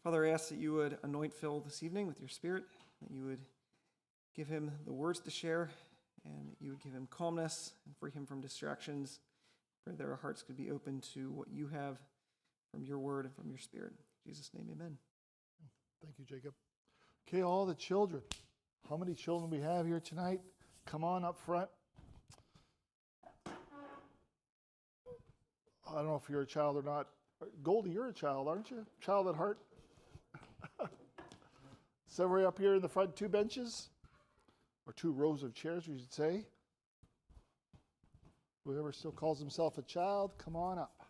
Father, I ask that you would anoint Phil this evening with your Spirit, that you would give him the words to share, and that you would give him calmness and free him from distractions. Pray that our hearts could be open to what you have from your word and from your Spirit. In Jesus' name, amen. Thank you, Jacob. Okay, all the children. How many children we have here tonight? Come on up front. I don't know if you're a child or not. Goldie, you're a child, aren't you? Child at heart. So we're up here in the front, two benches, or two rows of chairs, we should say. Whoever still calls himself a child, come on up.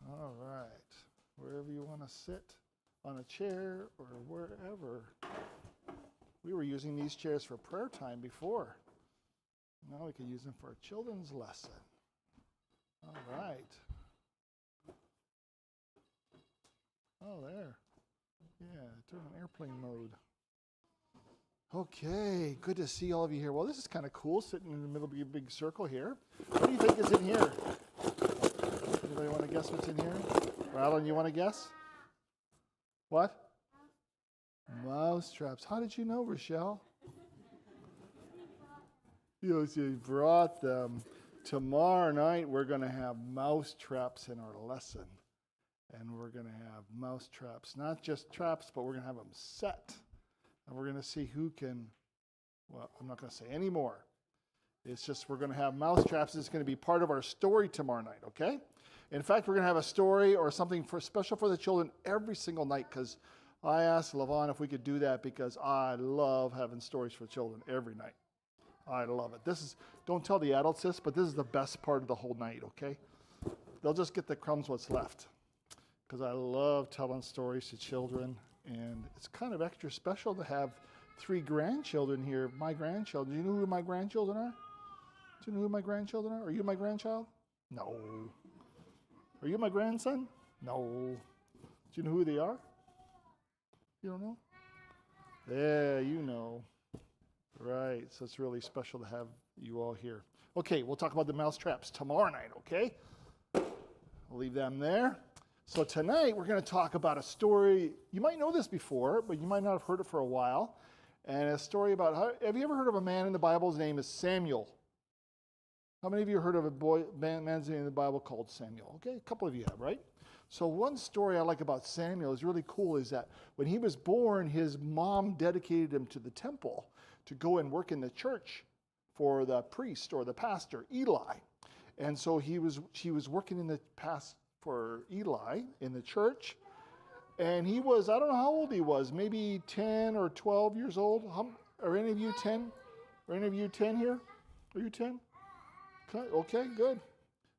All right. Wherever you want to sit, on a chair or wherever. We were using these chairs for prayer time before. Now we can use them for a children's lesson. All right. Oh, there. Yeah, turn on airplane mode. Okay, good to see all of you here. Well, this is kind of cool, sitting in the middle of a big circle here. What do you think is in here? Anybody want to guess what's in here? Alan, you want to guess? What? Mouse traps. How did you know, Rochelle? You brought them. Tomorrow night, we're going to have mouse traps in our lesson. And we're going to have mouse traps. Not just traps, but we're going to have them set. And we're going to see who can, well, I'm not going to say any more. It's just we're going to have mouse traps. It's going to be part of our story tomorrow night, okay? In fact, we're going to have a story or something special for the children every single night, because I asked Levon if we could do that, because I love having stories for children every night. I love it. Don't tell the adults this, but this is the best part of the whole night, okay? They'll just get the crumbs what's left, because I love telling stories to children, and it's kind of extra special to have 3 grandchildren here, my grandchildren. Do you know who my grandchildren are? Do you know who my grandchildren are? Are you my grandchild? No. Are you my grandson? No. Do you know who they are? You don't know? Yeah, you know. Right, so it's really special to have you all here. Okay, we'll talk about the mouse traps tomorrow night, okay? I'll leave them there. So tonight we're going to talk about a story. You might know this before, but you might not have heard it for a while. And a story about, have you ever heard of a man in the Bible? His name is Samuel. How many of you heard of a man's name in the Bible called Samuel? Okay, a couple of you have, right? So one story I like about Samuel is really cool, is that when he was born, his mom dedicated him to the temple to go and work in the church for the priest or the pastor, Eli. And so she was working in the past for Eli in the church. And he was, I don't know how old he was, maybe 10 or 12 years old. Are any of you 10? Are any of you 10 here? Are you 10? Okay, good.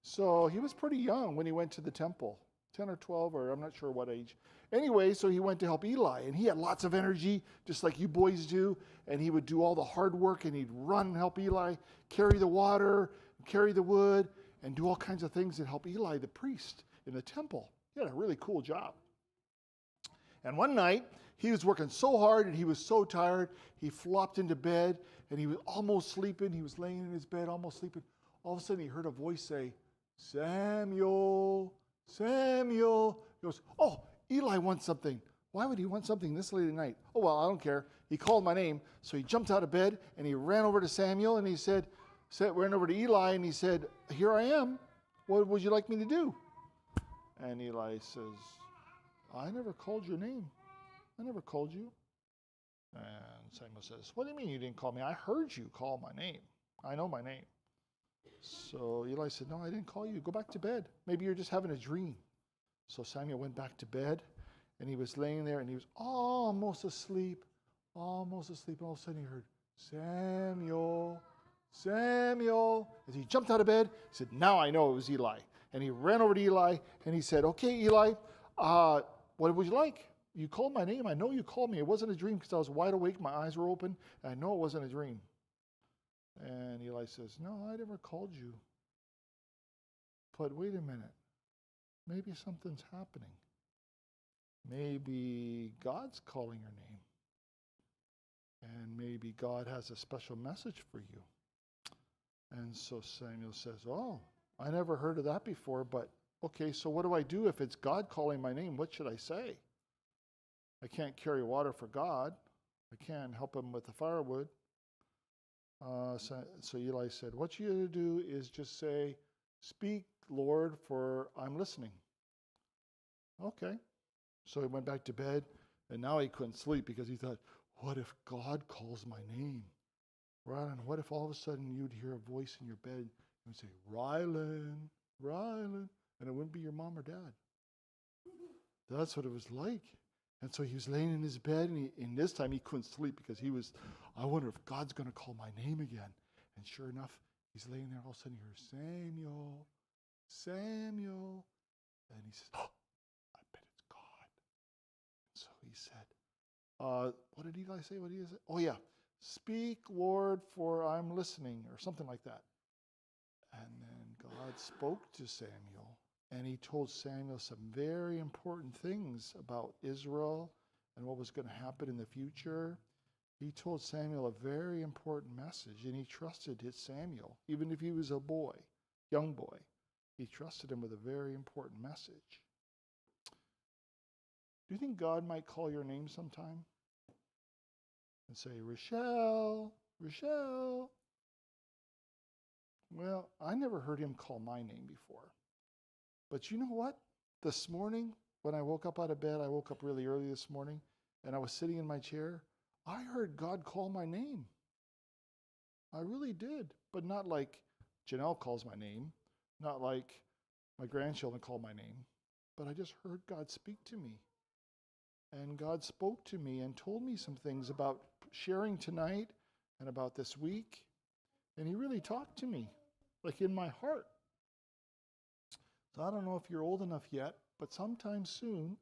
So he was pretty young when he went to the temple, 10 or 12, or I'm not sure what age. Anyway, so he went to help Eli, and he had lots of energy, just like you boys do, and he would do all the hard work, and he'd run and help Eli carry the water, carry the wood, and do all kinds of things that help Eli, the priest, in the temple. He had a really cool job. And one night, he was working so hard, and he was so tired, he flopped into bed, and he was almost sleeping. He was laying in his bed, almost sleeping. All of a sudden, he heard a voice say, "Samuel, Samuel." He goes, "Oh, Eli wants something." Why would he want something this late at night? Oh, well, I don't care. He called my name. So he jumped out of bed, and he ran over to Samuel, and he ran over to Eli, and he said, "Here I am. What would you like me to do?" And Eli says, "I never called your name. I never called you." And Samuel says, "What do you mean you didn't call me? I heard you call my name. I know my name." So Eli said, "No, I didn't call you. Go back to bed. Maybe you're just having a dream." So Samuel went back to bed, and he was laying there, and he was almost asleep. And all of a sudden he heard, "Samuel, Samuel." As he jumped out of bed, he said, "Now I know it was Eli." And he ran over to Eli, and he said, "Okay, Eli, what would you like? You called my name. I know you called me. It wasn't a dream, because I was wide awake. My eyes were open, and I know it wasn't a dream." And Eli says, "No, I never called you. But wait a minute. Maybe something's happening. Maybe God's calling your name. And maybe God has a special message for you." And so Samuel says, "Oh, I never heard of that before, but okay, so what do I do if it's God calling my name? What should I say? I can't carry water for God. I can't help him with the firewood. So Eli said, what you got to do is just say, speak, Lord, for I'm listening. Okay. So he went back to bed, and now he couldn't sleep because he thought, what if God calls my name? Right? And what if all of a sudden you'd hear a voice in your bed and would say, Rylan, Rylan, and it wouldn't be your mom or dad. That's what it was like. And so he was laying in his bed, and this time he couldn't sleep because he was, I wonder if God's going to call my name again. And sure enough, he's laying there, all of a sudden he hears, Samuel, Samuel. And he says, oh, I bet it's God. So he said, what did Eli say? What did he say? Oh yeah, speak, Lord, for I'm listening, or something like that. And then God spoke to Samuel. And he told Samuel some very important things about Israel and what was going to happen in the future. He told Samuel a very important message, and he trusted his Samuel, even if he was a boy, young boy. He trusted him with a very important message. Do you think God might call your name sometime and say, Rochelle, Rochelle? Well, I never heard him call my name before. But you know what? This morning, when I woke up out of bed, I woke up really early this morning, and I was sitting in my chair, I heard God call my name. I really did. But not like Janelle calls my name, not like my grandchildren call my name, but I just heard God speak to me. And God spoke to me and told me some things about sharing tonight and about this week. And he really talked to me, like in my heart. So I don't know if you're old enough yet, but sometime soon,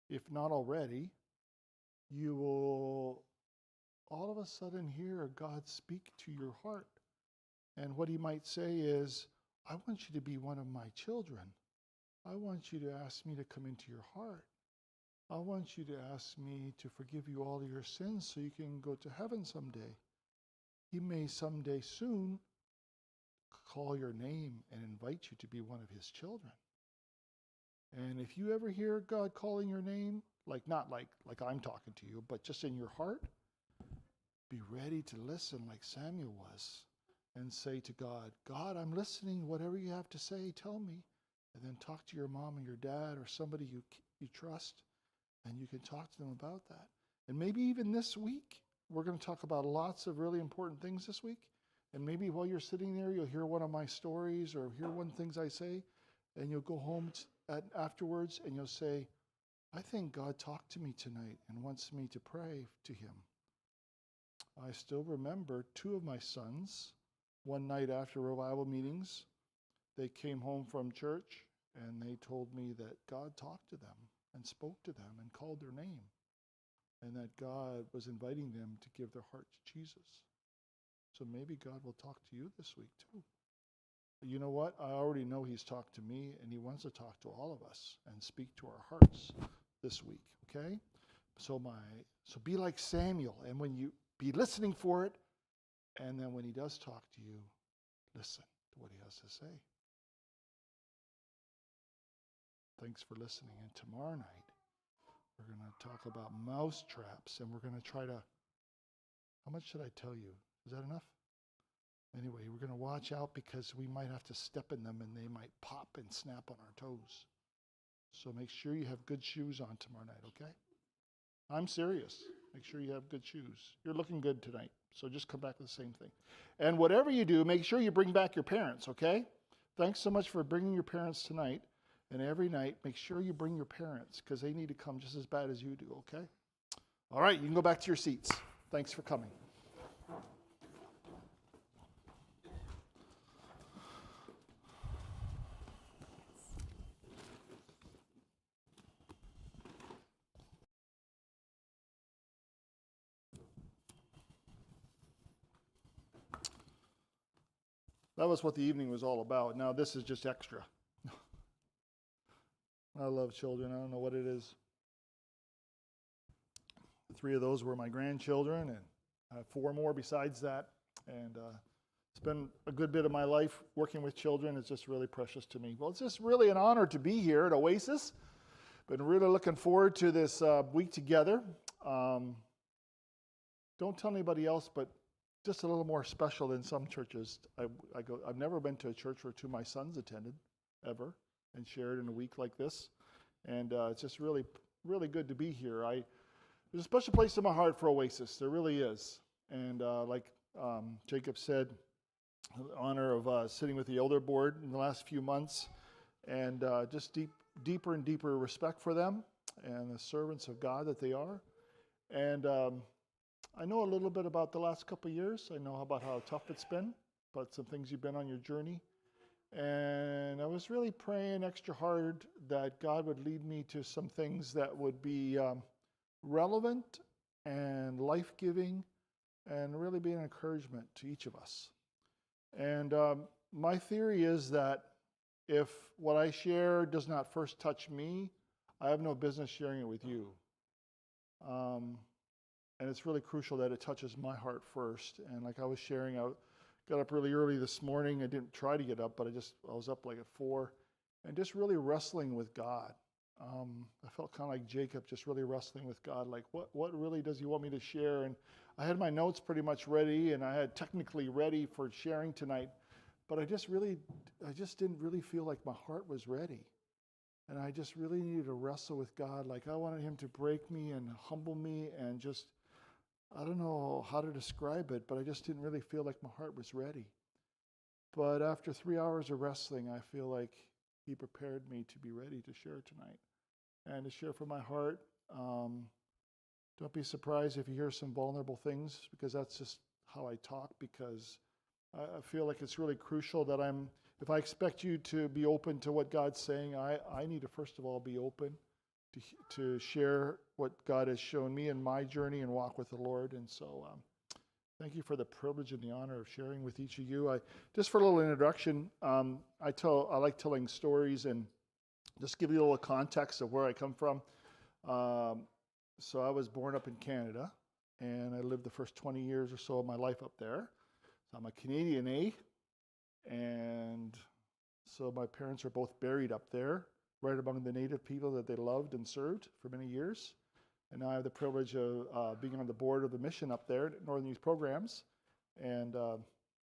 if not already, you will all of a sudden hear God speak to your heart. And what he might say is, I want you to be one of my children. I want you to ask me to come into your heart. I want you to ask me to forgive you all of your sins so you can go to heaven someday. He may someday soon call your name and invite you to be one of his children. And if you ever hear God calling your name, not like I'm talking to you, but just in your heart, be ready to listen like Samuel was and say to God, God, I'm listening. Whatever you have to say, tell me. And then talk to your mom and your dad or somebody you trust, and you can talk to them about that. And maybe even this week, we're going to talk about lots of really important things this week. And maybe while you're sitting there, you'll hear one of my stories or hear one of the things I say, and you'll go home afterwards and you'll say, I think God talked to me tonight and wants me to pray to him. I still remember two of my sons, one night after revival meetings, they came home from church and they told me that God talked to them and spoke to them and called their name, and that God was inviting them to give their heart to Jesus. So maybe God will talk to you this week too. But you know what? I already know he's talked to me, and he wants to talk to all of us and speak to our hearts this week, okay? So be like Samuel, and when you be listening for it, and then when he does talk to you, listen to what he has to say. Thanks for listening. And tomorrow night, we're going to talk about mouse traps, and we're going to try to, how much should I tell you? Is that enough? Anyway, we're going to watch out because we might have to step in them and they might pop and snap on our toes. So make sure you have good shoes on tomorrow night, okay? I'm serious. Make sure you have good shoes. You're looking good tonight, so just come back with the same thing. And whatever you do, make sure you bring back your parents, okay? Thanks so much for bringing your parents tonight. And every night, make sure you bring your parents because they need to come just as bad as you do, okay? All right, you can go back to your seats. Thanks for coming. That was what the evening was all about. Now this is just extra. I love children. I don't know what it is. 3 of those were my grandchildren, and I have 4 more besides that. And spend a good bit of my life working with children. It's just really precious to me. Well, it's just really an honor to be here at Oasis. Been really looking forward to this week together. Don't tell anybody else, but just a little more special than some churches. I've never been to a church where two of my sons attended, ever, and shared in a week like this. And it's just really, really good to be here. There's a special place in my heart for Oasis. There really is. And like Jacob said, the honor of sitting with the elder board in the last few months, and just deeper and deeper respect for them and the servants of God that they are. And I know a little bit about the last couple of years. I know about how tough it's been, but some things you've been on your journey. And I was really praying extra hard that God would lead me to some things that would be relevant and life-giving and really be an encouragement to each of us. And my theory is that if what I share does not first touch me, I have no business sharing it with you. And it's really crucial that it touches my heart first. And like I was sharing, I got up really early this morning. I didn't try to get up, but I was up like at 4 and just really wrestling with God. I felt kind of like Jacob, just really wrestling with God, like what really does he want me to share? And I had my notes pretty much ready, and I had technically ready for sharing tonight, but I just didn't really feel like my heart was ready. And I just really needed to wrestle with God. Like I wanted him to break me and humble me and just, I don't know how to describe it, but I just didn't really feel like my heart was ready. But after 3 hours of wrestling, I feel like he prepared me to be ready to share tonight and to share from my heart. Don't be surprised if you hear some vulnerable things, because that's just how I talk, because I feel like it's really crucial that if I expect you to be open to what God's saying, I need to first of all be open to share what God has shown me in my journey and walk with the Lord. And so thank you for the privilege and the honor of sharing with each of you. Just for a little introduction, I like telling stories and just give you a little context of where I come from. So I was born up in Canada, and I lived the first 20 years or so of my life up there. So I'm a Canadian, and so my parents are both buried up there, right among the native people that they loved and served for many years. And now I have the privilege of being on the board of the mission up there at Northern Youth Programs, and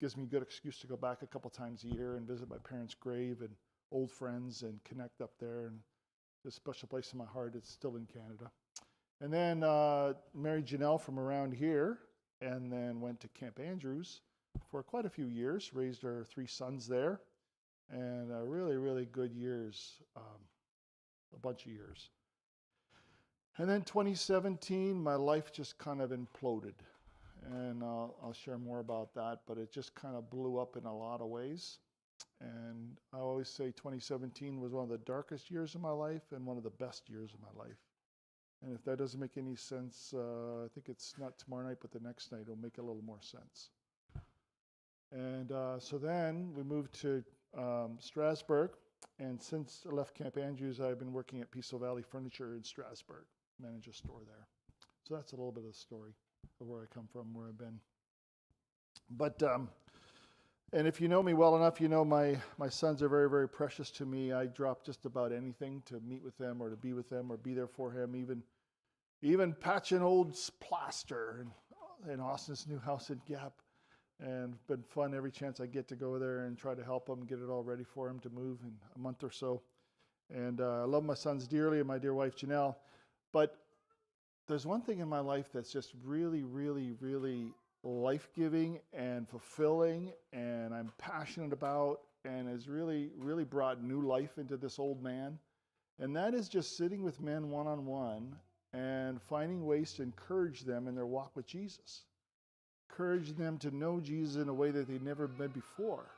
gives me a good excuse to go back a couple times a year and visit my parents' grave and old friends and connect up there. And there's a special place in my heart. It's still in Canada. And then married Janelle from around here, and then went to Camp Andrews for quite a few years, raised our 3 sons there, and really, really good years, a bunch of years. And then 2017, my life just kind of imploded, and I'll share more about that, but it just kind of blew up in a lot of ways. And I always say 2017 was one of the darkest years of my life and one of the best years of my life. And if that doesn't make any sense, I think it's not tomorrow night, but the next night it'll make a little more sense. And so then we moved to Strasbourg, and since I left Camp Andrews, I've been working at Peaceful Valley Furniture in Strasbourg, manage a store there. So that's a little bit of the story of where I come from, where I've been. But, and if you know me well enough, you know my sons are very, very precious to me. I drop just about anything to meet with them or to be with them or be there for him, even patch an old plaster in Austin's new house in Gap. And it's been fun every chance I get to go there and try to help him get it all ready for him to move in a month or so. And I love my sons dearly and my dear wife, Janelle. But there's one thing in my life that's just really, really, really life-giving and fulfilling, and I'm passionate about, and has really, really brought new life into this old man. And that is just sitting with men one-on-one and finding ways to encourage them in their walk with Jesus. Encourage them to know Jesus in a way that they've never been before.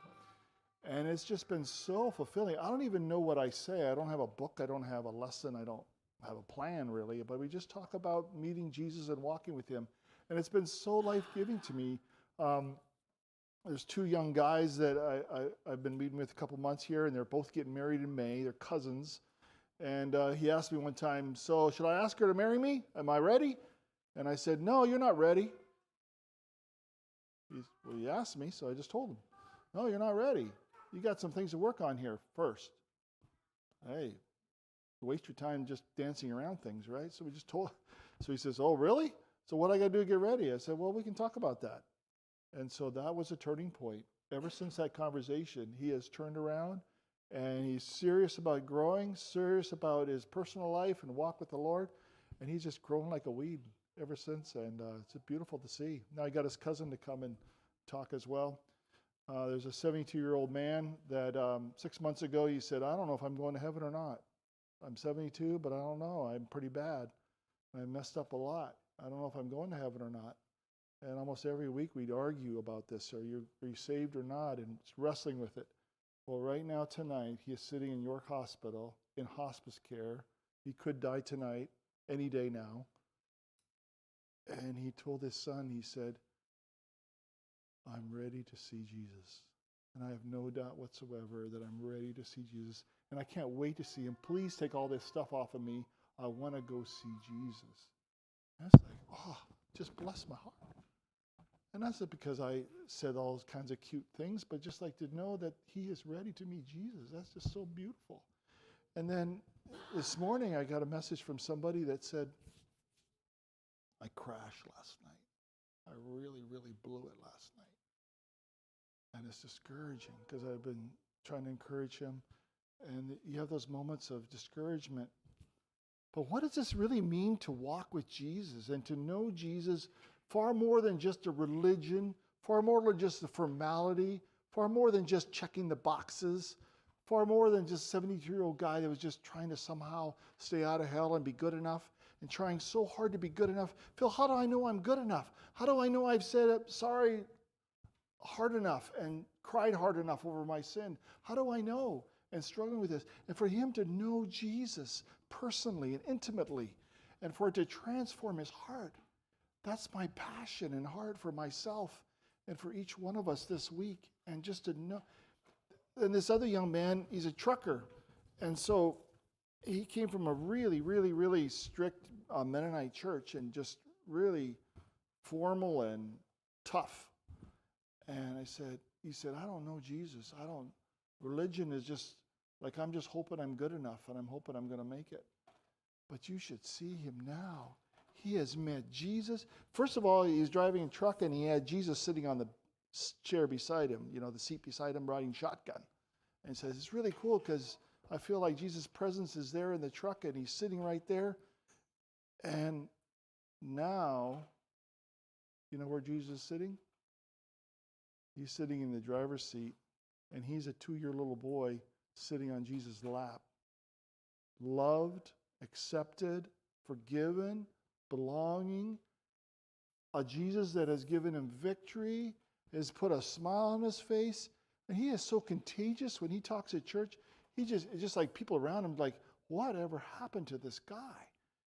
And it's just been so fulfilling. I don't even know what I say. I don't have a book. I don't have a lesson. I don't have a plan, really. But we just talk about meeting Jesus and walking with him. And it's been so life-giving to me. There's 2 young guys that I've been meeting with a couple months here, and they're both getting married in May. They're cousins. And he asked me one time, so should I ask her to marry me? Am I ready? And I said, no, you're not ready. Well, he asked me, so I just told him, no, you're not ready. You got some things to work on here first. Hey, waste your time just dancing around things, right? So he says, oh, really? So what I got to do to get ready? I said, well, we can talk about that. And so that was a turning point. Ever since that conversation, he has turned around and he's serious about growing, serious about his personal life and walk with the Lord. And he's just grown like a weed ever since. And it's beautiful to see. Now he got his cousin to come and talk as well. There's a 72-year-old man that 6 months ago he said, I don't know if I'm going to heaven or not. I'm 72, but I don't know. I'm pretty bad. I messed up a lot. I don't know if I'm going to heaven or not. And almost every week we'd argue about this. Are you saved or not? And wrestling with it. Well, right now, tonight, he is sitting in York Hospital in hospice care. He could die tonight, any day now. And he told his son, he said, I'm ready to see Jesus. And I have no doubt whatsoever that I'm ready to see Jesus. And I can't wait to see him. Please take all this stuff off of me. I want to go see Jesus. And it's like, oh, just bless my heart. And that's not because I said all those kinds of cute things, but just like to know that he is ready to meet Jesus. That's just so beautiful. And then this morning I got a message from somebody that said, I crashed last night. I really, really blew it last night. And it's discouraging because I've been trying to encourage him. And you have those moments of discouragement. But what does this really mean to walk with Jesus and to know Jesus far more than just a religion, far more than just a formality, far more than just checking the boxes, far more than just a 72-year-old guy that was just trying to somehow stay out of hell and be good enough and trying so hard to be good enough. Phil, how do I know I'm good enough? How do I know I've said sorry hard enough and cried hard enough over my sin? How do I know? And struggling with this. And for him to know Jesus personally and intimately and for it to transform his heart, that's my passion and heart for myself and for each one of us this week. And just to know. And this other young man, he's a trucker. And so he came from a really, really, really strict Mennonite church and just really formal and tough. And he said, I don't know Jesus. Religion is just like, I'm just hoping I'm good enough and I'm hoping I'm going to make it. But you should see him now. He has met Jesus. First of all, he's driving a truck and he had Jesus sitting on the chair beside him, the seat beside him, riding shotgun. And he says, it's really cool because I feel like Jesus' presence is there in the truck and he's sitting right there. And now, you know where Jesus is sitting? He's sitting in the driver's seat and he's a 2-year little boy sitting on Jesus' lap. Loved, accepted, forgiven, belonging. A Jesus that has given him victory, has put a smile on his face. And he is so contagious when he talks at church. It's just like people around him like, whatever happened to this guy?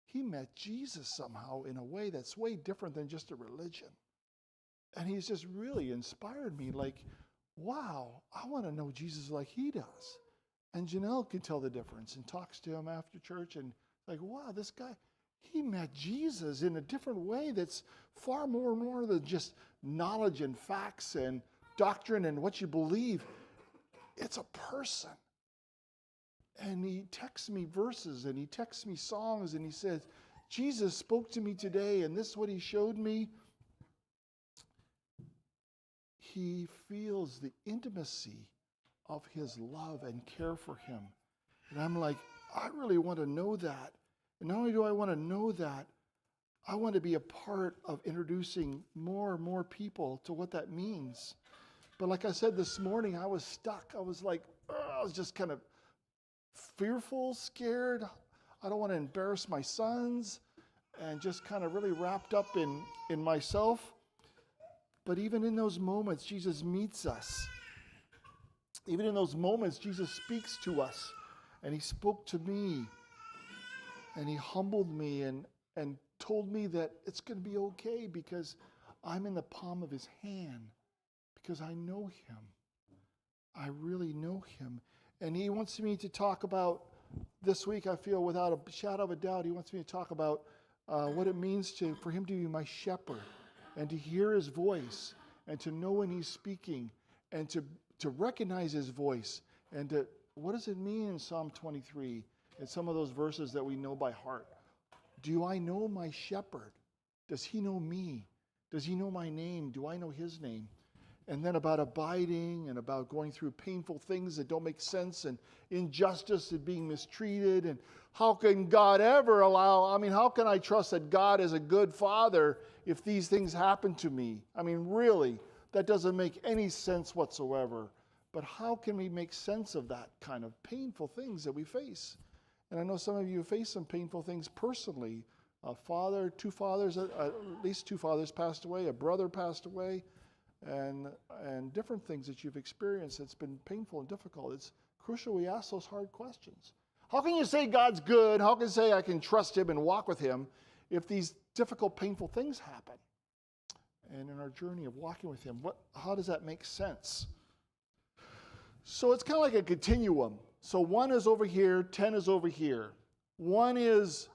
He met Jesus somehow in a way that's way different than just a religion. And he's just really inspired me like, wow, I want to know Jesus like he does. And Janelle can tell the difference and talks to him after church and like, wow, this guy, he met Jesus in a different way that's far more than just knowledge and facts and doctrine and what you believe. It's a person. And he texts me verses and he texts me songs and he says, Jesus spoke to me today and this is what he showed me. He feels the intimacy of his love and care for him. And I'm like, I really want to know that. And not only do I want to know that, I want to be a part of introducing more and more people to what that means. But like I said this morning, I was stuck. I was like, I was just kind of fearful, scared. I don't want to embarrass my sons and just kind of really wrapped up in myself. But even in those moments, Jesus meets us. Even in those moments, Jesus speaks to us. And he spoke to me. And he humbled me and told me that it's going to be okay because I'm in the palm of his hand. Because I know him. I really know him. And he wants me to talk about, this week I feel without a shadow of a doubt, he wants me to talk about what it means for him to be my shepherd and to hear his voice and to know when he's speaking and to recognize his voice. And what does it mean in Psalm 23 and some of those verses that we know by heart? Do I know my shepherd? Does he know me? Does he know my name? Do I know his name? And then about abiding and about going through painful things that don't make sense and injustice and being mistreated. And how can God ever how can I trust that God is a good father if these things happen to me? I mean, really, that doesn't make any sense whatsoever. But how can we make sense of that kind of painful things that we face? And I know some of you face some painful things personally. At least two fathers passed away, a brother passed away, and different things that you've experienced that's been painful and difficult. It's crucial we ask those hard questions. How can you say God's good? How can you say I can trust him and walk with him if these difficult, painful things happen? And in our journey of walking with him, how does that make sense? So it's kind of like a continuum. So 1 is over here, 10 is over here. 1 is,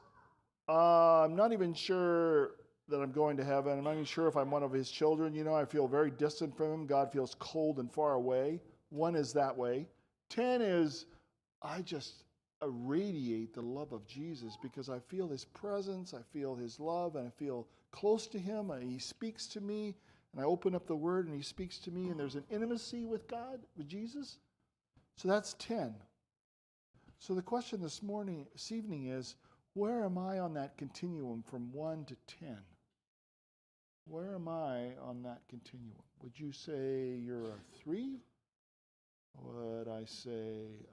I'm not even sure that I'm going to heaven. I'm not even sure if I'm one of his children. I feel very distant from him. God feels cold and far away. 1 is that way. 10 is, I just irradiate the love of Jesus because I feel his presence, I feel his love, and I feel close to him, and he speaks to me, and I open up the word and he speaks to me, and there's an intimacy with God, with Jesus. So that's 10. So the question this evening is, where am I on that continuum from 1 to 10? Where am I on that continuum? Would you say you're a 3? I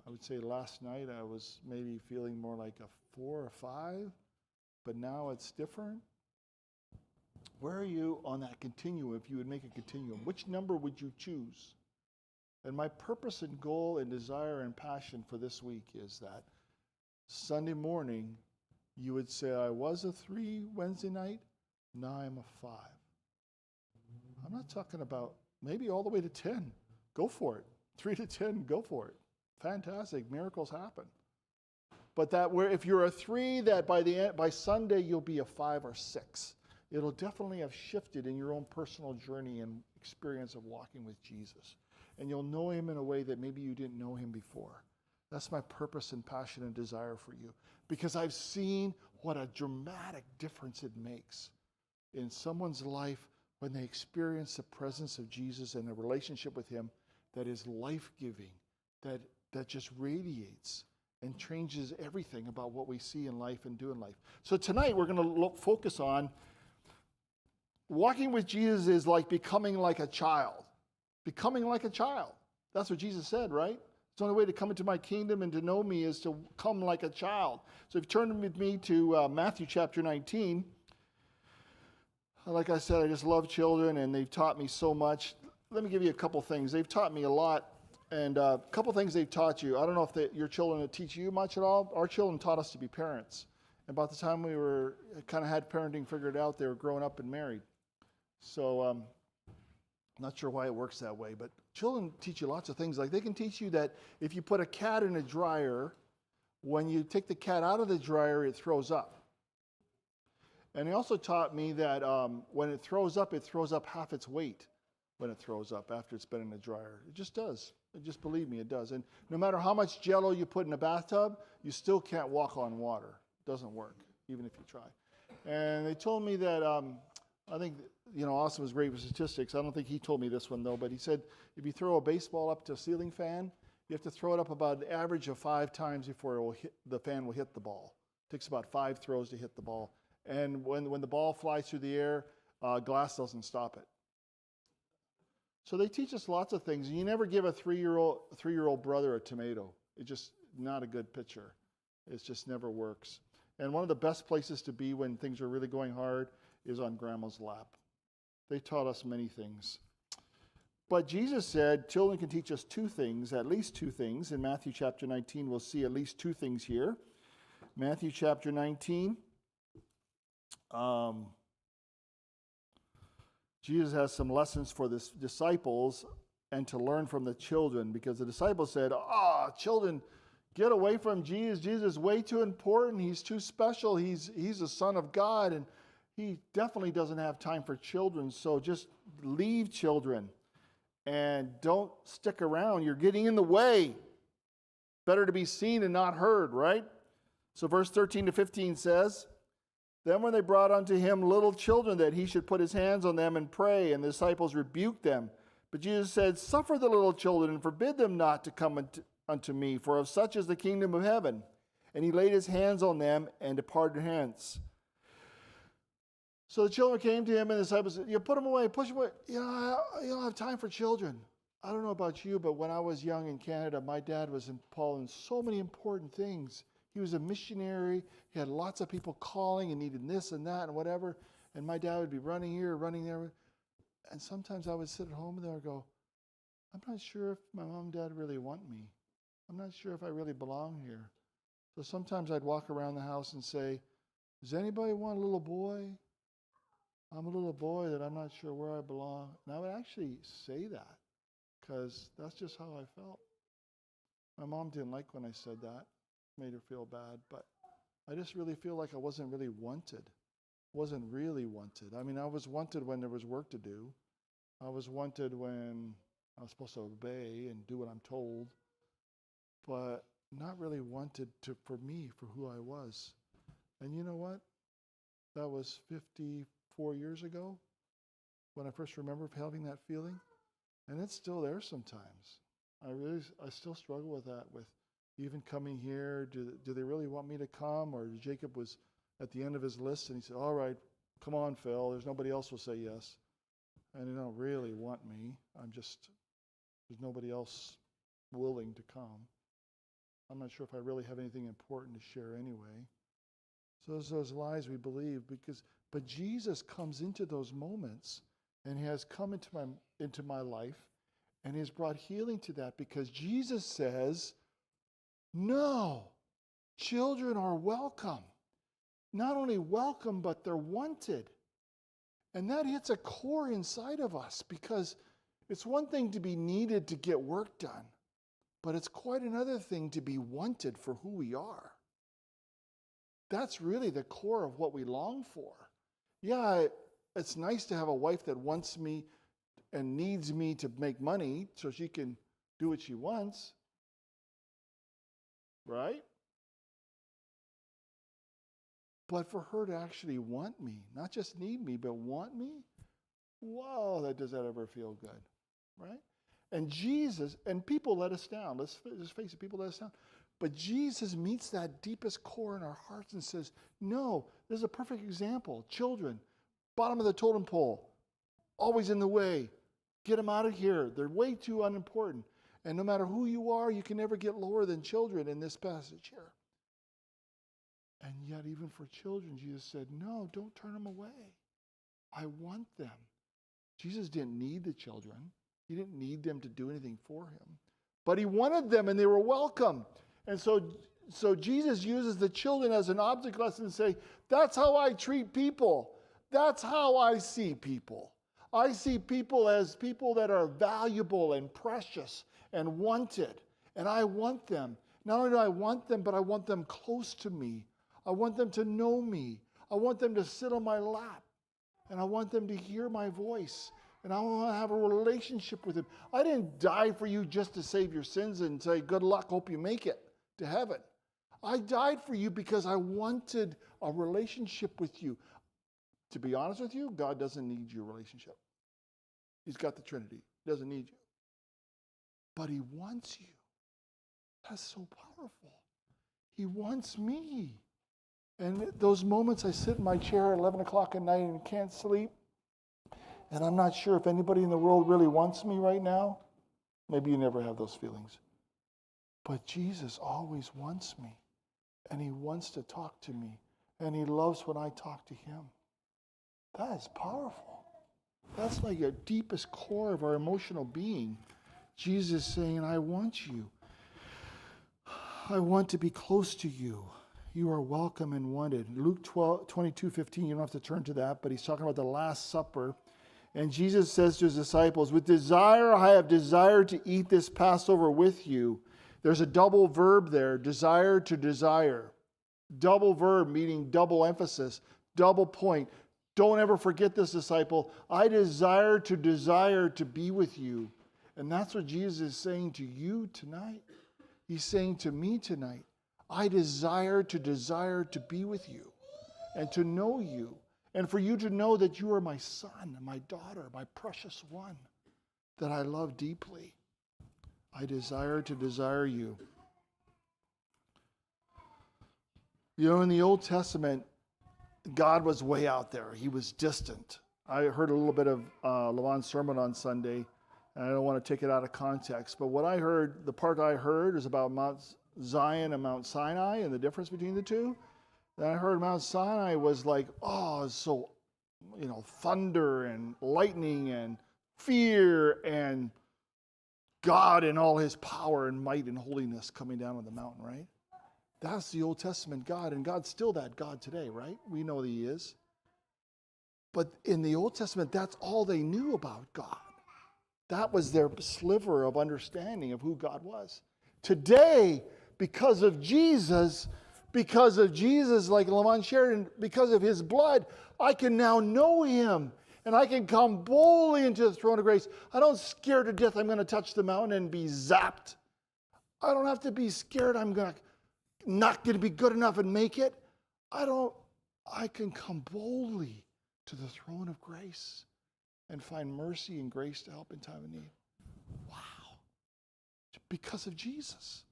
would say last night I was maybe feeling more like a 4 or 5, but now it's different. Where are you on that continuum if you would make a continuum? Which number would you choose? And my purpose and goal and desire and passion for this week is that Sunday morning you would say, I was a 3 Wednesday night, now I'm a 5. I'm not talking about maybe all the way to 10. Go for it. 3 to 10, go for it. Fantastic. Miracles happen. But if you're a 3, that by Sunday you'll be a 5 or 6. It'll definitely have shifted in your own personal journey and experience of walking with Jesus. And you'll know him in a way that maybe you didn't know him before. That's my purpose and passion and desire for you. Because I've seen what a dramatic difference it makes in someone's life when they experience the presence of Jesus and a relationship with him that is life-giving, that just radiates and changes everything about what we see in life and do in life. So tonight we're going to focus on walking with Jesus is like becoming like a child. Becoming like a child. That's what Jesus said, right? The only way to come into my kingdom and to know me is to come like a child. So if you turn with me to Matthew chapter 19, like I said, I just love children and they've taught me so much. Let me give you a couple things. They've taught me a lot, and a couple things they've taught you. I don't know if your children teach you much at all. Our children taught us to be parents. And about the time we kind of had parenting figured out, they were grown up and married. So I'm not sure why it works that way, but children teach you lots of things. Like they can teach you that if you put a cat in a dryer, when you take the cat out of the dryer, it throws up. And he also taught me that when it throws up half its weight when it throws up after it's been in the dryer. It just does. Just believe me, it does. And no matter how much Jell-O you put in a bathtub, you still can't walk on water. It doesn't work, even if you try. And they told me that, I think, Austin was great with statistics. I don't think he told me this one, though, but he said if you throw a baseball up to a ceiling fan, you have to throw it up about an average of 5 times before the fan will hit the ball. It takes about 5 throws to hit the ball. And when the ball flies through the air, glass doesn't stop it. So they teach us lots of things. You never give a 3-year-old brother a tomato. It's just not a good picture. It just never works. And one of the best places to be when things are really going hard is on grandma's lap. They taught us many things. But Jesus said children can teach us 2 things, at least 2 things. In Matthew chapter 19, we'll see at least 2 things here. Matthew chapter 19. Jesus has some lessons for the disciples and to learn from the children, because the disciples said, children, get away from Jesus. Jesus is way too important. He's too special. He's the Son of God. And he definitely doesn't have time for children, so just leave children and don't stick around. You're getting in the way. Better to be seen and not heard, right? So verse 13 to 15 says, then when they brought unto him little children, that he should put his hands on them and pray, and the disciples rebuked them. But Jesus said, suffer the little children and forbid them not to come unto me, for of such is the kingdom of heaven. And he laid his hands on them and departed hence. So the children came to him, and the disciples said, you put them away, push them away. You don't have time for children. I don't know about you, but when I was young in Canada, my dad was involved in so many important things. He was a missionary. He had lots of people calling and needing this and that and whatever. And my dad would be running here, running there. And sometimes I would sit at home and I would go, I'm not sure if my mom and dad really want me. I'm not sure if I really belong here. So sometimes I'd walk around the house and say, does anybody want a little boy? I'm a little boy that I'm not sure where I belong. And I would actually say that because that's just how I felt. My mom didn't like when I said that. Made her feel bad, but I just really feel like I wasn't really wanted. Wasn't really wanted. I mean, I was wanted when there was work to do. I was wanted when I was supposed to obey and do what I'm told, but not really wanted for me, for who I was. And you know what? That was 54 years ago when I first remember having that feeling, and it's still there sometimes. I still struggle with that, with even coming here. Do they really want me to come? Or Jacob was at the end of his list and he said, all right, come on, Phil. There's nobody else will say yes. And they don't really want me. There's nobody else willing to come. I'm not sure if I really have anything important to share anyway. So there's those lies we believe but Jesus comes into those moments and he has come into my life and he has brought healing to that because Jesus says, no, children are welcome. Not only welcome, but they're wanted. And that hits a core inside of us because it's one thing to be needed to get work done, but it's quite another thing to be wanted for who we are. That's really the core of what we long for. Yeah, it's nice to have a wife that wants me and needs me to make money so she can do what she wants. Right? But for her to actually want me, not just need me, but want me, whoa, does that ever feel good? Right? And Jesus, and people let us down. Let's just face it, people let us down. But Jesus meets that deepest core in our hearts and says, no, this is a perfect example. Children, bottom of the totem pole, always in the way. Get them out of here. They're way too unimportant. And no matter who you are, you can never get lower than children in this passage here. And yet, even for children, Jesus said, no, don't turn them away. I want them. Jesus didn't need the children. He didn't need them to do anything for him. But he wanted them, and they were welcome. And so Jesus uses the children as an object lesson to say, that's how I treat people. That's how I see people. I see people as people that are valuable and precious and wanted. And I want them. Not only do I want them, but I want them close to me. I want them to know me. I want them to sit on my lap. And I want them to hear my voice. And I want to have a relationship with him. I didn't die for you just to save your sins and say, good luck, hope you make it to heaven. I died for you because I wanted a relationship with you. To be honest with you, God doesn't need your relationship. He's got the Trinity. He doesn't need you. But he wants you. That's so powerful. He wants me. And those moments I sit in my chair at 11 o'clock at night and can't sleep, and I'm not sure if anybody in the world really wants me right now. Maybe you never have those feelings. But Jesus always wants me. And he wants to talk to me. And he loves when I talk to him. That is powerful. That's like a deepest core of our emotional being. Jesus saying, I want you. I want to be close to you. You are welcome and wanted. Luke 22:15, you don't have to turn to that, but he's talking about the Last Supper. And Jesus says to his disciples, with desire I have desired to eat this Passover with you. There's a double verb there, desire to desire. Double verb meaning double emphasis, double point. Don't ever forget this, disciple. I desire to be with you. And that's what Jesus is saying to you tonight. He's saying to me tonight, I desire to be with you and to know you. And for you to know that you are my son, my daughter, my precious one, that I love deeply. I desire you. You know, in the Old Testament, God was way out there. He was distant. I heard a little bit of Lavan's sermon on Sunday, and I don't want to take it out of context, but what I heard, the part I heard is about Mount Zion and Mount Sinai and the difference between the two. And I heard Mount Sinai was like, so, thunder and lightning and fear and God in all his power and might and holiness coming down on the mountain, right? That's the Old Testament God, and God's still that God today, right? We know that he is. But in the Old Testament, that's all they knew about God. That was their sliver of understanding of who God was. Today, because of Jesus, like Lavan shared, and because of his blood, I can now know him. And I can come boldly into the throne of grace. I don't scare to death I'm going to touch the mountain and be zapped. I don't have to be scared I'm not going to be good enough and make it. I can come boldly to the throne of grace and find mercy and grace to help in time of need. Wow. Because of Jesus.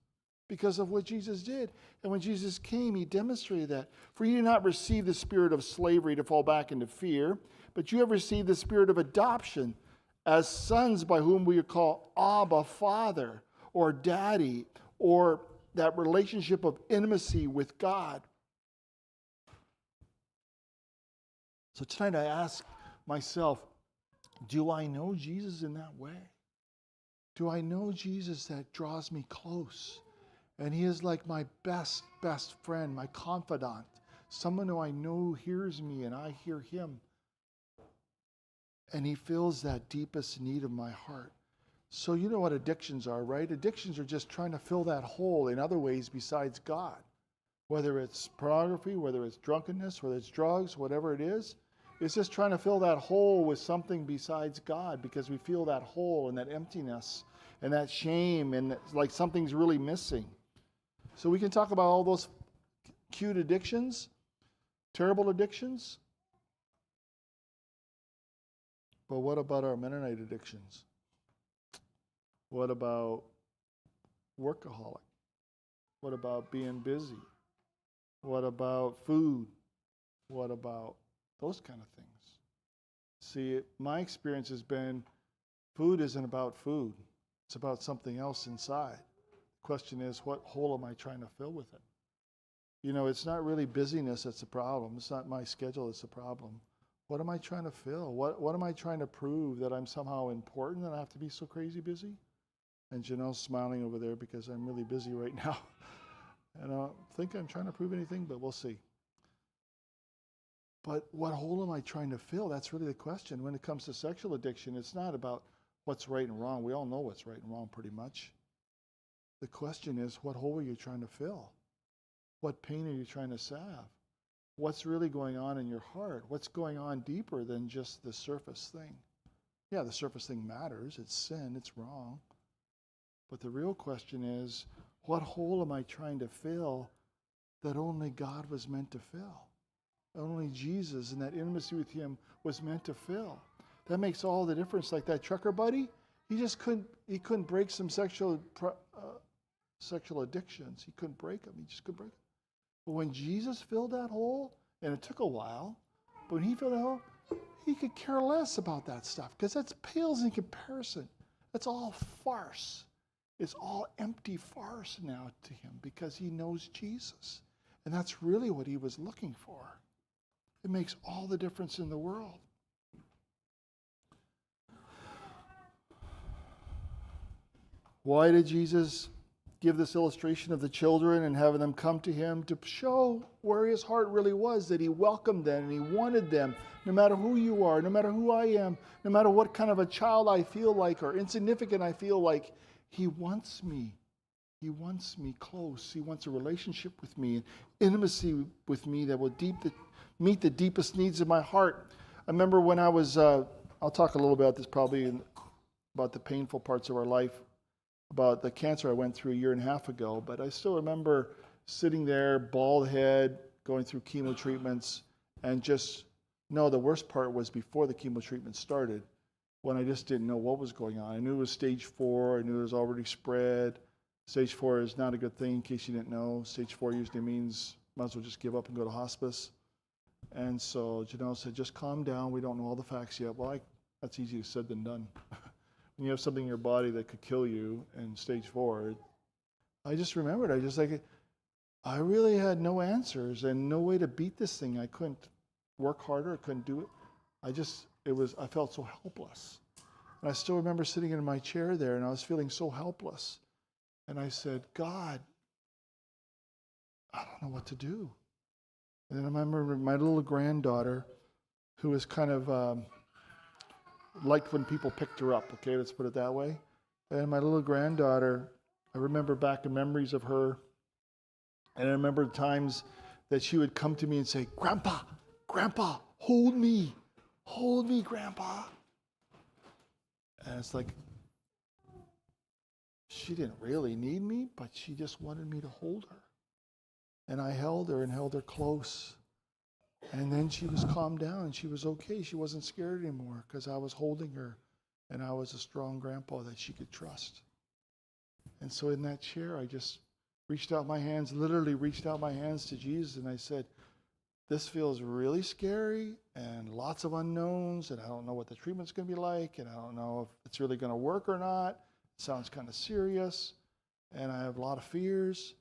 Because of what Jesus did. And when Jesus came, he demonstrated that. For you did not receive the spirit of slavery to fall back into fear, but you have received the spirit of adoption as sons, by whom we call Abba, Father, or Daddy, or that relationship of intimacy with God. So tonight I ask myself, do I know Jesus in that way? Do I know Jesus that draws me close? And he is like my best friend, my confidant, someone who I know hears me and I hear him. And he fills that deepest need of my heart. So you know what addictions are, right? Addictions are just trying to fill that hole in other ways besides God. Whether it's pornography, whether it's drunkenness, whether it's drugs, whatever it is, it's just trying to fill that hole with something besides God, because we feel that hole and that emptiness and that shame and like something's really missing. So we can talk about all those cute addictions, terrible addictions. But what about our Mennonite addictions? What about workaholic? What about being busy? What about food? What about those kind of things? See, my experience has been food isn't about food. It's about something else inside. The question is, what hole am I trying to fill with it? It's not really busyness that's the problem. It's not my schedule that's the problem. What am I trying to fill? What am I trying to prove? That I'm somehow important and I have to be so crazy busy? And Janelle's smiling over there because I'm really busy right now. And I don't think I'm trying to prove anything, but we'll see. But what hole am I trying to fill? That's really the question. When it comes to sexual addiction, it's not about what's right and wrong. We all know what's right and wrong pretty much. The question is, what hole are you trying to fill? What pain are you trying to salve? What's really going on in your heart? What's going on deeper than just the surface thing? Yeah, the surface thing matters. It's sin. It's wrong. But the real question is, what hole am I trying to fill that only God was meant to fill? Only Jesus and that intimacy with him was meant to fill. That makes all the difference. Like that trucker buddy, he couldn't break some sexual addictions. He couldn't break them. He just couldn't break them. But when Jesus filled that hole, and it took a while, but when he filled that hole, he could care less about that stuff because that pales in comparison. That's all farce. It's all empty farce now to him because he knows Jesus. And that's really what he was looking for. It makes all the difference in the world. Why did Jesus give this illustration of the children and having them come to him? To show where his heart really was, that he welcomed them and he wanted them, no matter who you are, no matter who I am, no matter what kind of a child I feel like or insignificant I feel like. He wants me. He wants me close. He wants a relationship with me, an intimacy with me that will meet the deepest needs of my heart. I remember when I was, I'll talk a little about this probably, about the painful parts of our life, about the cancer I went through a year and a half ago, but I still remember sitting there, bald head, going through chemo treatments, and the worst part was before the chemo treatment started, when I just didn't know what was going on. I knew it was stage 4, I knew it was already spread. Stage 4 is not a good thing, in case you didn't know. Stage 4 usually means might as well just give up and go to hospice. And so Janelle said, just calm down, we don't know all the facts yet. Well, that's easier said than done. When you have something in your body that could kill you in stage 4, I just remembered, I really had no answers and no way to beat this thing. I couldn't work harder, I couldn't do it. I felt so helpless. And I still remember sitting in my chair there and I was feeling so helpless. And I said, God, I don't know what to do. And then I remember my little granddaughter, who was kind of liked when people picked her up, okay, let's put it that way. And my little granddaughter, I remember back in memories of her, and I remember times that she would come to me and say, Grandpa, hold me, Grandpa. And it's like, she didn't really need me, but she just wanted me to hold her. And I held her and held her close. And then she was calmed down and she was okay. She wasn't scared anymore because I was holding her and I was a strong grandpa that she could trust. And so in that chair, I just literally reached out my hands to Jesus, and I said, this feels really scary and lots of unknowns, and I don't know what the treatment's going to be like, and I don't know if it's really going to work or not. It sounds kind of serious, and I have a lot of fears.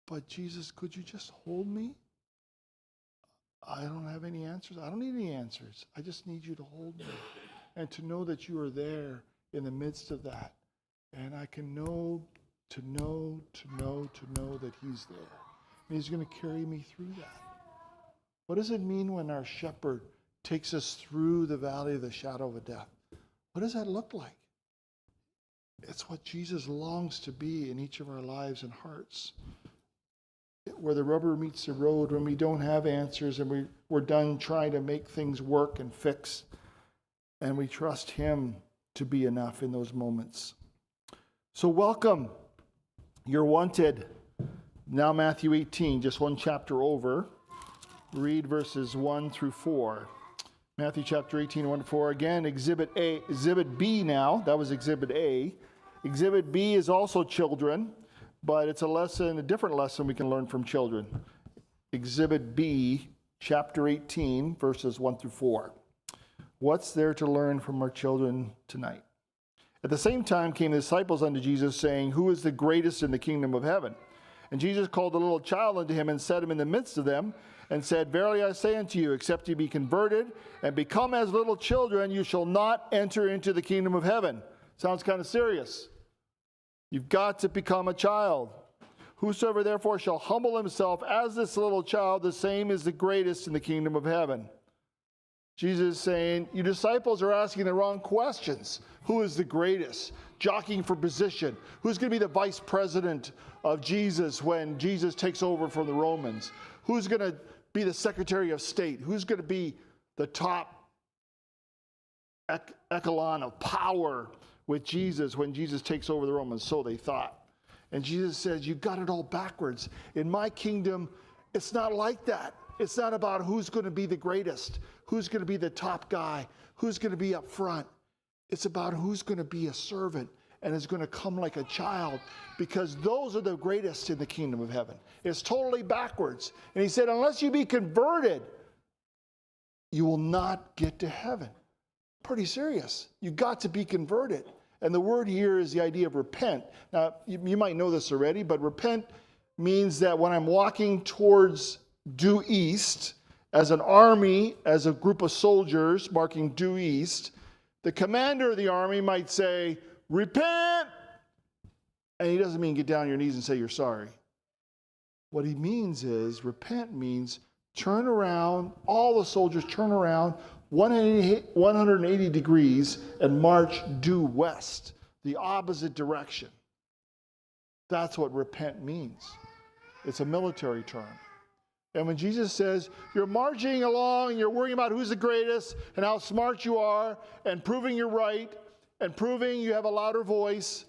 But Jesus, could you just hold me? I don't have any answers. I don't need any answers. I just need you to hold me and to know that you are there in the midst of that. And I can know that he's there. And he's going to carry me through that. What does it mean when our shepherd takes us through the valley of the shadow of death? What does that look like? It's what Jesus longs to be in each of our lives and hearts. Where the rubber meets the road, when we don't have answers and we're done trying to make things work and fix, and we trust him to be enough in those moments. So welcome. You're wanted. Now Matthew 18, just one chapter over. Read verses 1 through 4. Matthew chapter 18, 1 to 4. Again, Exhibit B now. That was Exhibit A. Exhibit B is also children, but it's a different lesson we can learn from children. Exhibit B, chapter 18, verses 1 through 4. What's there to learn from our children tonight? At the same time came the disciples unto Jesus, saying, who is the greatest in the kingdom of heaven? And Jesus called a little child unto him and set him in the midst of them, and said, verily I say unto you, except you be converted and become as little children, you shall not enter into the kingdom of heaven. Sounds kind of serious. You've got to become a child. Whosoever therefore shall humble himself as this little child, the same is the greatest in the kingdom of heaven. Jesus is saying, you disciples are asking the wrong questions. Who is the greatest? Jockeying for position. Who's going to be the vice president of Jesus when Jesus takes over from the Romans? Who's going to be the Secretary of State? Who's going to be the top echelon of power with Jesus when Jesus takes over the Romans? So they thought. And Jesus says, you got it all backwards. In my kingdom, it's not like that. It's not about who's going to be the greatest, who's going to be the top guy, who's going to be up front. It's about who's going to be a servant and is going to come like a child, because those are the greatest in the kingdom of heaven. It's totally backwards. And he said, unless you be converted, you will not get to heaven. Pretty serious. You got to be converted. And the word here is the idea of repent. Now, you might know this already, but repent means that when I'm walking towards due east, as an army, as a group of soldiers marking due east, the commander of the army might say, repent! And he doesn't mean get down on your knees and say you're sorry. What he means is, repent means turn around, all the soldiers turn around 180 degrees and march due west, the opposite direction. That's what repent means. It's a military term. And when Jesus says, you're marching along and you're worrying about who's the greatest and how smart you are and proving you're right and proving you have a louder voice,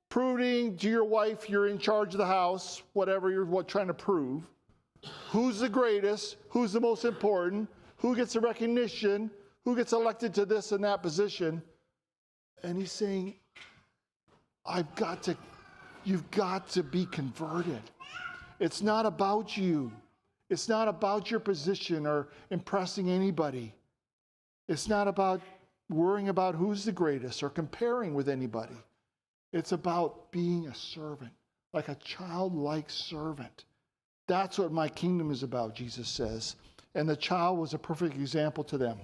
proving to your wife you're in charge of the house, whatever you're trying to prove, who's the greatest, who's the most important, who gets the recognition, who gets elected to this and that position. And he's saying, you've got to be converted. It's not about you. It's not about your position or impressing anybody. It's not about worrying about who's the greatest or comparing with anybody. It's about being a servant, like a childlike servant. That's what my kingdom is about, Jesus says. And the child was a perfect example to them.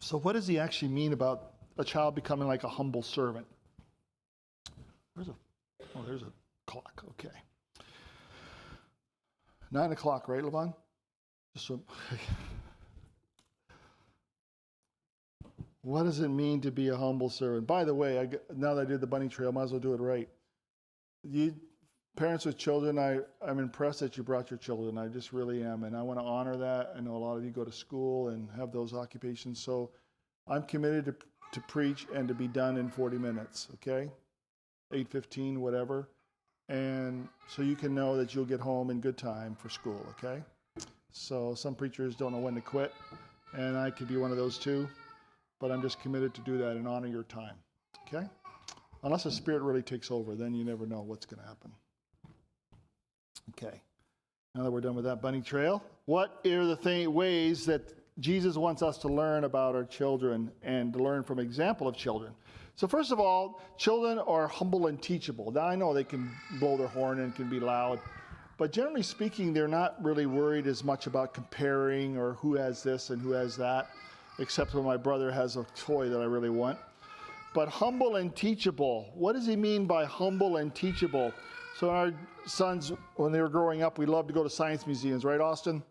So what does he actually mean about a child becoming like a humble servant? There's a clock, okay. 9 o'clock, right, Levon? What does it mean to be a humble servant? By the way, now that I did the bunny trail, I might as well do it right. You parents with children, I'm impressed that you brought your children. I just really am, and I want to honor that. I know a lot of you go to school and have those occupations, so I'm committed to preach and to be done in 40 minutes, okay? 8:15, whatever. And so you can know that you'll get home in good time for school, okay? So some preachers don't know when to quit, and I could be one of those too, but I'm just committed to do that and honor your time, okay? Unless the Spirit really takes over, then you never know what's going to happen. Okay, now that we're done with that bunny trail, what are the ways that Jesus wants us to learn about our children and to learn from example of children? So first of all, children are humble and teachable. Now I know they can blow their horn and can be loud, but generally speaking, they're not really worried as much about comparing or who has this and who has that, except when my brother has a toy that I really want. But humble and teachable. What does he mean by humble and teachable? So our sons, when they were growing up, we loved to go to science museums, right, Austin?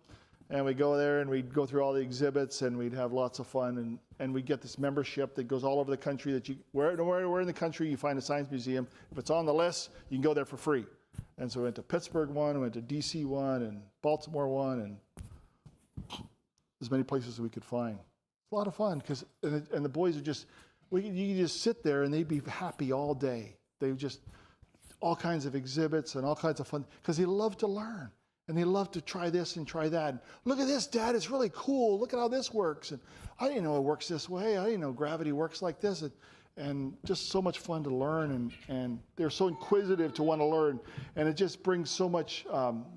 And we'd go there and we'd go through all the exhibits and we'd have lots of fun. And we'd get this membership that goes all over the country that where in the country you find a science museum, if it's on the list, you can go there for free. And so we went to Pittsburgh one, we went to DC one, and Baltimore one, and as many places as we could find. It's a lot of fun because, and the boys are just, you can just sit there and they'd be happy all day. They just, all kinds of exhibits and all kinds of fun because they love to learn. And they love to try this and try that. And, look at this, Dad, it's really cool. Look at how this works. And I didn't know it works this way. I didn't know gravity works like this. And just so much fun to learn. And they're so inquisitive to want to learn. And it just brings so much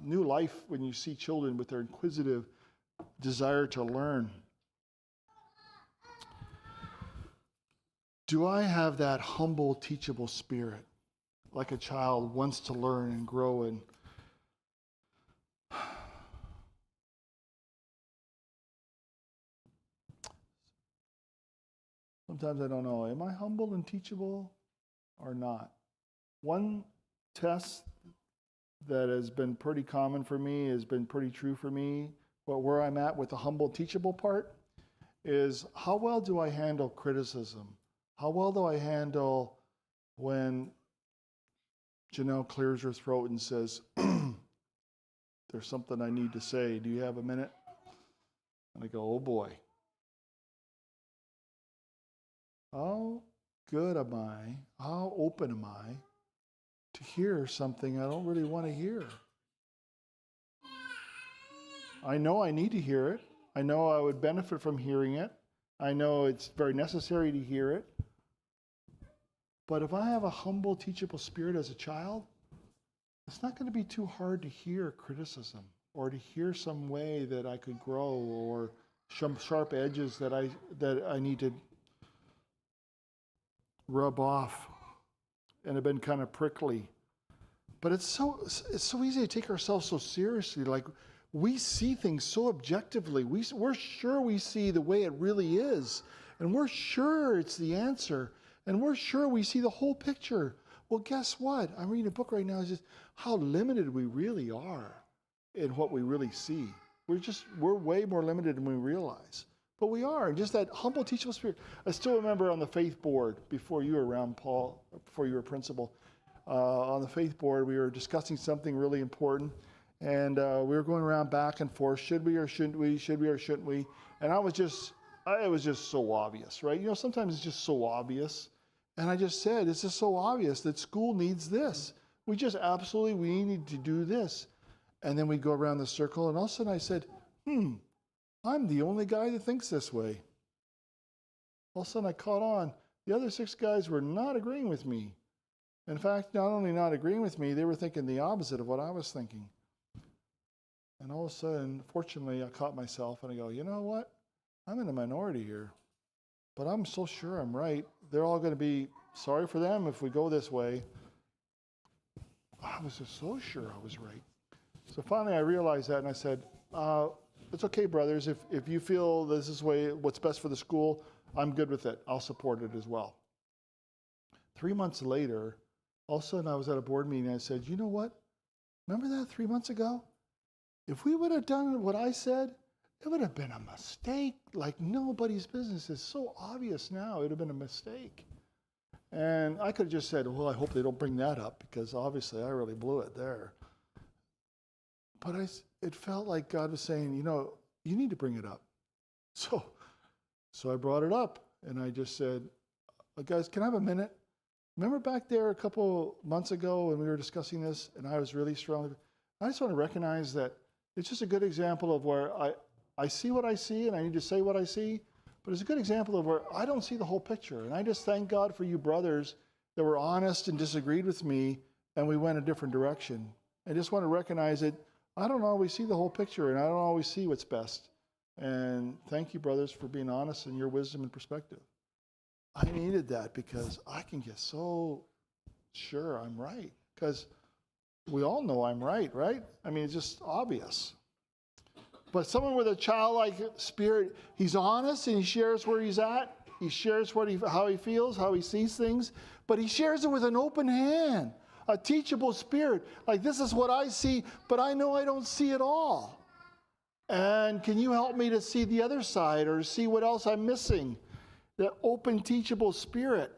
new life when you see children with their inquisitive desire to learn. Do I have that humble, teachable spirit? Like a child wants to learn and grow and sometimes I don't know, am I humble and teachable or not? One test that has been pretty common for me, has been pretty true for me, but where I'm at with the humble, teachable part is how well do I handle criticism? How well do I handle when Janelle clears her throat and says, there's something I need to say. Do you have a minute? And I go, oh boy. How good am I? How open am I to hear something I don't really want to hear? I know I need to hear it. I know I would benefit from hearing it. I know it's very necessary to hear it. But if I have a humble, teachable spirit as a child, it's not going to be too hard to hear criticism or to hear some way that I could grow or some sharp edges that I need to rub off and have been kind of prickly. But it's so easy to take ourselves so seriously. Like we see things so objectively. We're sure we see the way it really is. And we're sure it's the answer. And we're sure we see the whole picture. Well, guess what? I'm reading a book right now. It's just how limited we really are in what we really see. We're way more limited than we realize. But we are. Just that humble, teachable spirit. I still remember on the faith board, before you were around, Paul, before you were principal, on the faith board, we were discussing something really important, and we were going around back and forth. Should we or shouldn't we? Should we or shouldn't we? And it was just so obvious, right? You know, sometimes it's just so obvious. And I just said, it's just so obvious that school needs this. We need to do this. And then we go around the circle, and all of a sudden I said, I'm the only guy that thinks this way. All of a sudden I caught on. The other 6 guys were not agreeing with me. In fact, not only not agreeing with me, they were thinking the opposite of what I was thinking. And all of a sudden, fortunately, I caught myself and I go, you know what? I'm in a minority here, but I'm so sure I'm right. They're all going to be sorry for them if we go this way. I was just so sure I was right. So finally I realized that, and I said, it's okay, brothers. If you feel this is what's best for the school, I'm good with it. I'll support it as well. 3 months later, all of a sudden I was at a board meeting and I said, you know what? Remember that 3 months ago? If we would have done what I said, it would have been a mistake like nobody's business. It's so obvious now. It would have been a mistake. And I could have just said, well, I hope they don't bring that up because obviously I really blew it there. But it felt like God was saying, you know, you need to bring it up. So I brought it up and I just said, guys, can I have a minute? Remember back there a couple months ago when we were discussing this and I was really strong? I just want to recognize that it's just a good example of where I see what I see and I need to say what I see, but it's a good example of where I don't see the whole picture. And I just thank God for you brothers that were honest and disagreed with me and we went a different direction. I just want to recognize that I don't always see the whole picture and I don't always see what's best. And thank you, brothers, for being honest and your wisdom and perspective. I needed that because I can get so sure I'm right. Because we all know I'm right? I mean, it's just obvious. But someone with a childlike spirit, he's honest and he shares where he's at. He shares how he feels, how he sees things. But he shares it with an open hand, a teachable spirit. Like, this is what I see, but I know I don't see it all. And can you help me to see the other side or see what else I'm missing? The open, teachable spirit.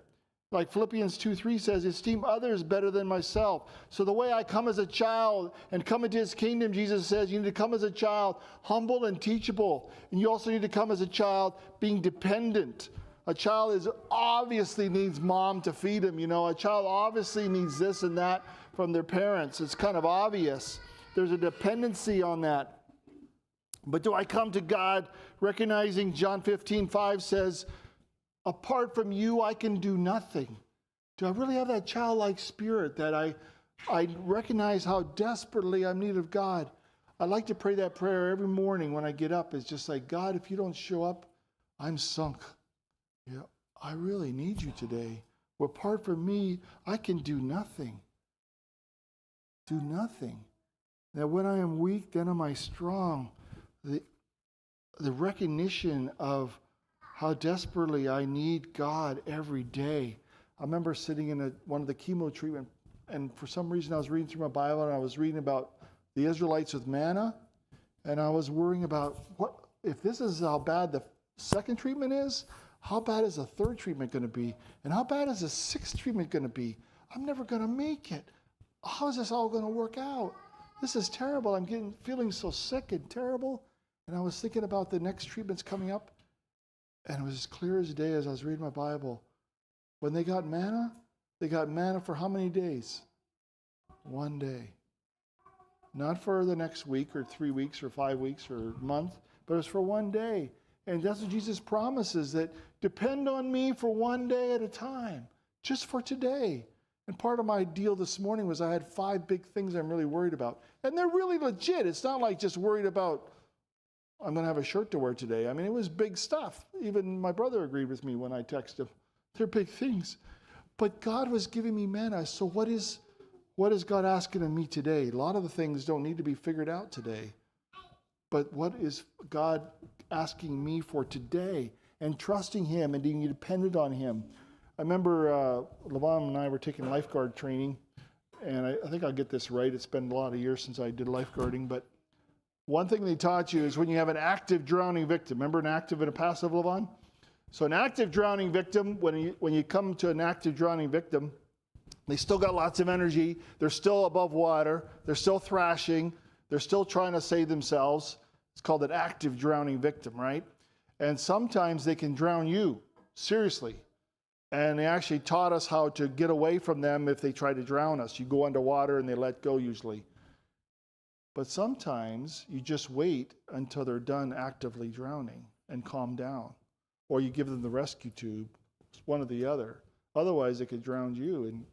Like Philippians 2:3 says, esteem others better than myself. So the way I come as a child and come into his kingdom, Jesus says, you need to come as a child, humble and teachable. And you also need to come as a child being dependent. A child obviously needs mom to feed him. You know, a child obviously needs this and that from their parents. It's kind of obvious. There's a dependency on that. But do I come to God recognizing John 15:5 says, apart from you, I can do nothing. Do I really have that childlike spirit that I recognize how desperately I'm in need of God? I like to pray that prayer every morning when I get up. It's just like, God, if you don't show up, I'm sunk. Yeah, I really need you today. Well, apart from me, I can do nothing. Do nothing. Now, when I am weak, then am I strong. The recognition of how desperately I need God every day. I remember sitting in one of the chemo treatment, and for some reason I was reading through my Bible, and I was reading about the Israelites with manna, and I was worrying about, what if this is how bad the second treatment is, how bad is the third treatment going to be? And how bad is the sixth treatment going to be? I'm never going to make it. How is this all going to work out? This is terrible. I'm feeling so sick and terrible. And I was thinking about the next treatments coming up, and it was as clear as day as I was reading my Bible. When they got manna for how many days? 1 day. Not for the next week or 3 weeks or 5 weeks or a month, but it was for 1 day. And that's what Jesus promises, that depend on me for 1 day at a time, just for today. And part of my deal this morning was I had 5 big things I'm really worried about. And they're really legit. It's not like just worried about, I'm going to have a shirt to wear today. I mean, it was big stuff. Even my brother agreed with me when I texted him. They're big things. But God was giving me manna. So what is God asking of me today? A lot of the things don't need to be figured out today. But what is God asking me for today? And trusting him and being dependent on him. I remember Levon and I were taking lifeguard training. And I think I'll get this right. It's been a lot of years since I did lifeguarding. But one thing they taught you is when you have an active drowning victim. Remember an active and a passive, Levon? So an active drowning victim, when you come to an active drowning victim, They still got lots of energy. They're still above water. They're still thrashing. They're still trying to save themselves. It's called an active drowning victim, right? And sometimes they can drown you, seriously. And they actually taught us how to get away from them if they try to drown us. You go underwater and they let go usually. But sometimes you just wait until they're done actively drowning and calm down. Or you give them the rescue tube, one or the other. Otherwise, they could drown you and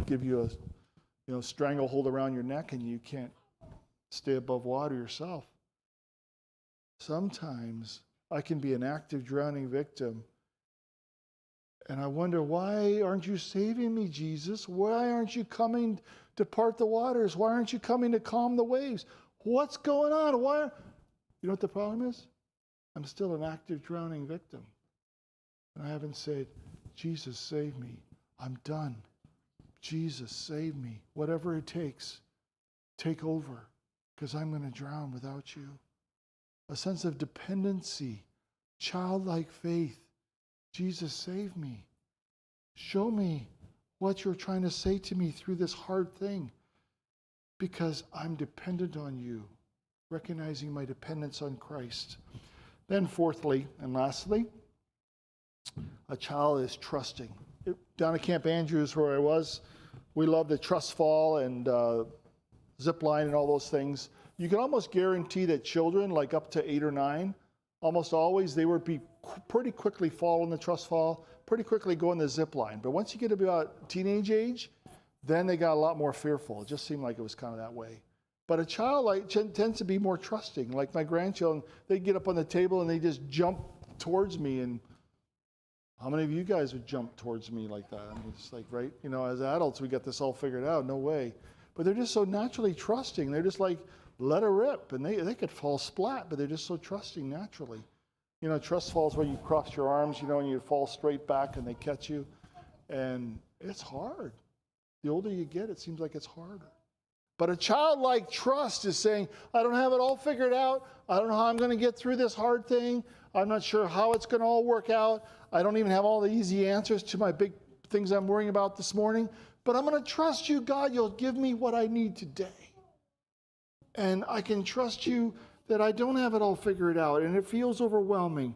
give you a stranglehold around your neck and you can't stay above water yourself. Sometimes I can be an active drowning victim. And I wonder, why aren't you saving me, Jesus? Why aren't you coming to part the waters? Why aren't you coming to calm the waves? What's going on? Why? You know what the problem is? I'm still an active drowning victim. And I haven't said, Jesus, save me. I'm done. Jesus, save me. Whatever it takes, take over, because I'm going to drown without you. A sense of dependency, childlike faith. Jesus, save me. Show me what you're trying to say to me through this hard thing, because I'm dependent on you, recognizing my dependence on Christ. Then fourthly and lastly, a child is trusting. Down at Camp Andrews, where I was, we love the trust fall and zip line and all those things. You can almost guarantee that children, like up to 8 or 9, almost always they would be pretty quickly fall in the trust fall, pretty quickly go in the zip line. But once you get about teenage age, then they got a lot more fearful. It just seemed like it was kind of that way. But a child tends to be more trusting. Like my grandchildren, they get up on the table and they just jump towards me. And how many of you guys would jump towards me like that? I mean, it's like, right? You know, as adults, we got this all figured out. No way. But they're just so naturally trusting. They're just like, let her rip. And they could fall splat, but they're just so trusting naturally. You know, trust falls where you cross your arms, you know, and you fall straight back and they catch you. And it's hard. The older you get, it seems like it's harder. But a childlike trust is saying, I don't have it all figured out. I don't know how I'm going to get through this hard thing. I'm not sure how it's going to all work out. I don't even have all the easy answers to my big things I'm worrying about this morning. But I'm going to trust you, God. You'll give me what I need today. And I can trust you that I don't have it all figured out. And it feels overwhelming.